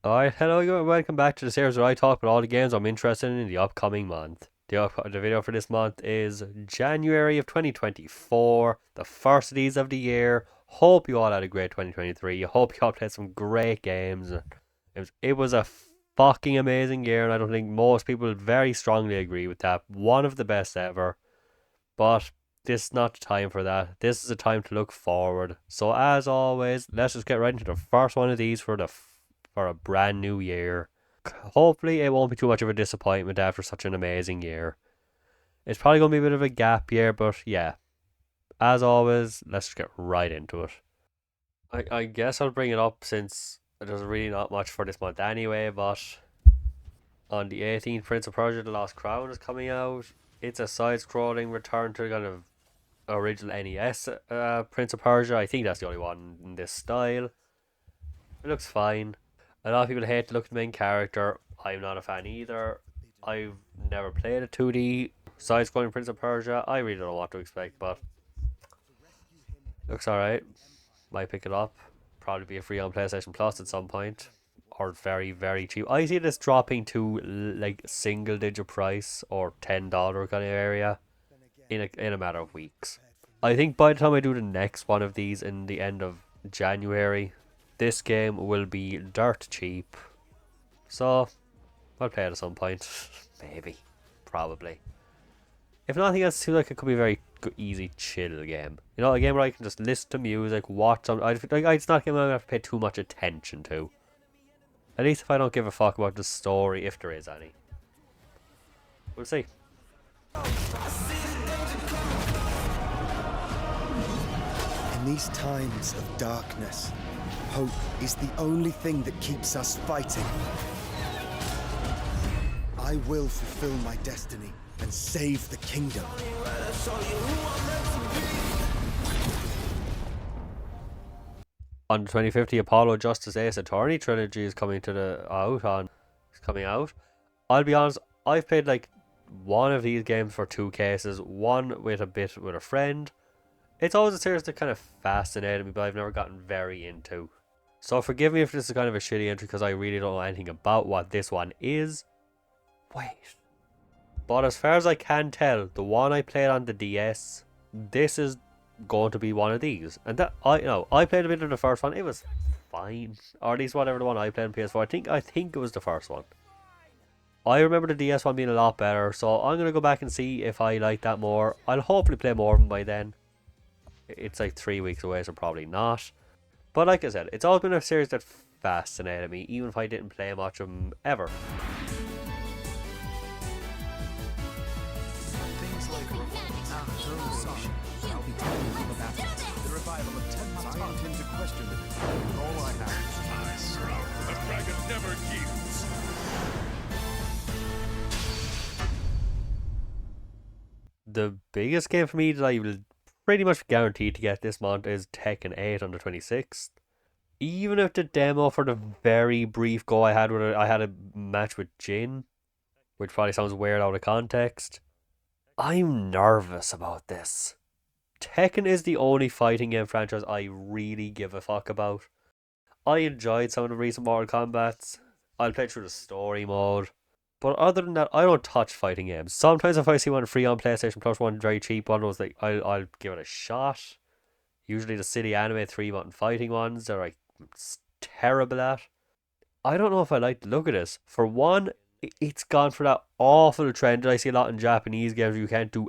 Alright, hello, welcome back to the series where I talk about all the games I'm interested in the upcoming month. The video for this month is January of 2024, the first of these of the year. Hope you all had a great 2023. I hope you all played some great games. It was a fucking amazing year, and I don't think most people very strongly agree with that. One of the best ever, but this is not the time for that. This is a time to look forward. So as always, let's just get right into the first one of these for a brand new year. Hopefully, it won't be too much of a disappointment after such an amazing year. It's probably going to be a bit of a gap year, but yeah, as always, let's just get right into it. I guess I'll bring it up since there's really not much for this month anyway, but on the 18th, Prince of Persia The Lost Crown is coming out. It's a side scrolling return to kind of original NES Prince of Persia. I think that's the only one in this style. It looks fine. A lot of people hate the look of the main character. I'm not a fan either. I've never played a 2D side-scrolling Prince of Persia. I really don't know what to expect, but looks alright. Might pick it up. Probably be a free on PlayStation Plus at some point, or very very cheap. I see this dropping to like single digit price or $10 kind of area in a matter of weeks. I think by the time I do the next one of these in the end of January, this game will be dirt cheap. So I'll play it at some point. Maybe. Probably. If nothing else, it seems like it could be a very easy, chill game. You know, a game where I can just listen to music, watch some. It's not a game I'm gonna have to pay too much attention to. At least if I don't give a fuck about the story, if there is any. We'll see. In these times of darkness, hope is the only thing that keeps us fighting. I will fulfill my destiny and save the kingdom. On the 2050, the Apollo Justice Ace Attorney trilogy is coming to the out on. It's coming out. I'll be honest. I've played like one of these games for two cases. One with a friend. It's always a series that kind of fascinated me, but I've never gotten very into. So forgive me if this is kind of a shitty entry because I really don't know anything about what this one is. Wait. But as far as I can tell, the one I played on the DS, this is going to be one of these. And that I played a bit of the first one. It was fine, or at least whatever the one I played on PS4. I think it was the first one. I remember the DS one being a lot better, so I'm gonna go back and see if I like that more. I'll hopefully play more of them by then. It's like 3 weeks away, so probably not. But like I said, it's always been a series that fascinated me, even if I didn't play much of them ever. Things like I'll be telling you about it. The revival of 10 months on into question of it. All I have. The dragon never yields. The biggest game for me that I will pretty much guaranteed to get this month is Tekken 8 on the 26th. Even if the demo for the very brief go I had with I had a match with Jin, which probably sounds weird out of context, I'm nervous about this. Tekken is the only fighting game franchise I really give a fuck about. I enjoyed some of the recent Mortal Kombat's. I'll play through the story mode. But other than that, I don't touch fighting games. Sometimes if I see one free on PlayStation Plus, one very cheap one, was like I'll give it a shot. Usually the City Anime 3 button fighting ones are like terrible at. I don't know if I like the look of this. For one, it's gone for that awful trend that I see a lot in Japanese games where you can't do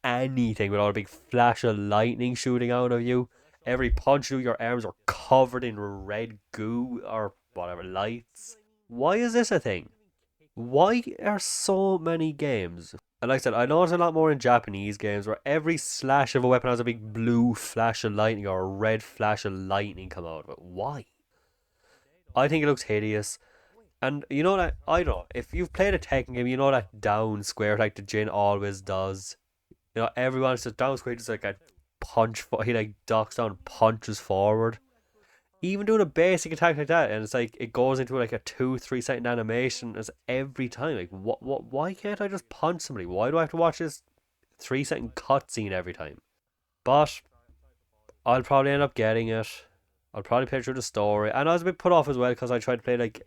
anything without a big flash of lightning shooting out of you. Every punch you do, your arms are covered in red goo or whatever lights. Why is this a thing? Why are so many games? And like I said, I know it's a lot more in Japanese games where every slash of a weapon has a big blue flash of lightning or a red flash of lightning come out of it. Why? I think it looks hideous. And you know that, I don't know, if you've played a Tekken game, you know that down square like the Jin always does. You know, everyone says down square just like a punch, he like ducks down and punches forward. Even doing a basic attack like that, and it's like it goes into like a 2-3 second animation as every time. Like, why can't I just punch somebody? Why do I have to watch this 3 second cutscene every time? But I'll probably end up getting it. I'll probably play through the story, and I was a bit put off as well because I tried to play like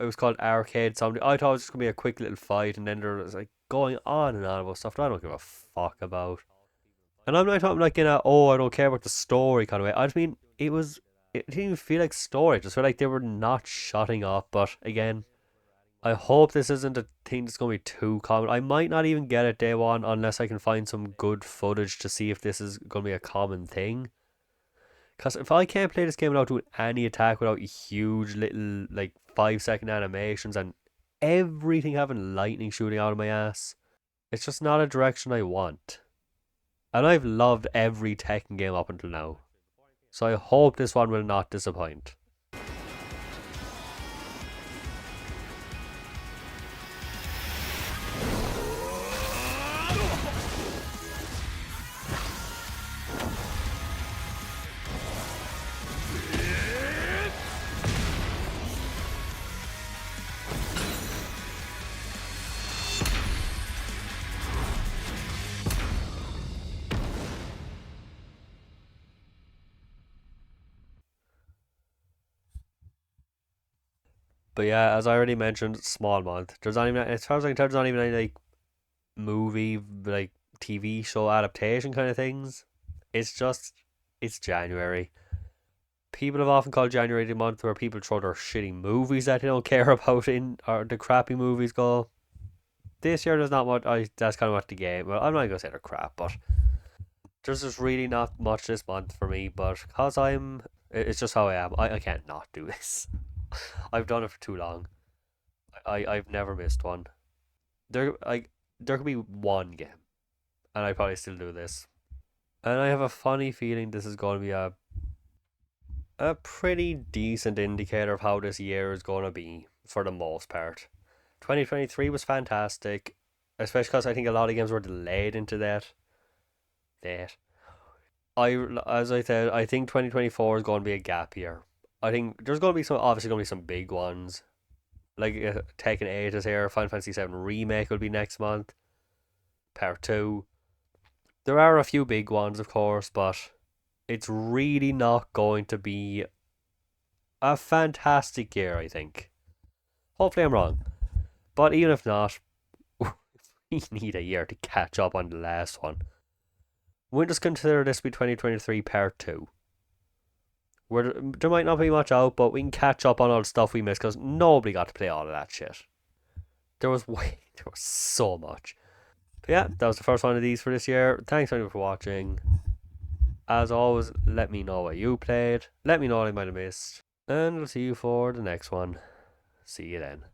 It was called Arcade something. I thought it was just gonna be a quick little fight, and then there was like going on and on about stuff that I don't give a fuck about. And I'm not talking like in a I don't care about the story kind of way. I just mean it didn't even feel like story. It just felt like they were not shutting up. But again, I hope this isn't a thing that's gonna be too common. I might not even get it day one unless I can find some good footage to see if this is gonna be a common thing. Because if I can't play this game without doing any attack, without huge little like 5 second animations and everything having lightning shooting out of my ass, it's just not a direction I want. And I've loved every Tekken game up until now. So I hope this one will not disappoint. But yeah, as I already mentioned, small month. There's not even, as far as I can tell, there's not even any like movie, like TV show adaptation kind of things. It's just, it's January. People have often called January the month where people throw their shitty movies that they don't care about in, or the crappy movies go. This year there's not much. That's kind of what the game. Well, I'm not gonna say they're crap, but there's just really not much this month for me. But cause it's just how I am. I can't not do this. I've done it for too long. I've never missed one. There could be one game, and I probably still do this. And I have a funny feeling this is going to be a pretty decent indicator of how this year is going to be for the most part. 2023 was fantastic, especially because I think a lot of games were delayed into that. As I said, I think 2024 is going to be a gap year. I think there's going to be obviously going to be some big ones. Like Tekken 8 is here, Final Fantasy 7 Remake will be next month, Part 2. There are a few big ones, of course, but it's really not going to be a fantastic year, I think. Hopefully I'm wrong. But even if not, we need a year to catch up on the last one. We'll just consider this to be 2023 Part 2. Where there might not be much out, but we can catch up on all the stuff we missed because nobody got to play all of that shit. There was so much. But yeah, that was the first one of these for this year. Thanks everyone for watching. As always, let me know what you played. Let me know what I might have missed. And we'll see you for the next one. See you then.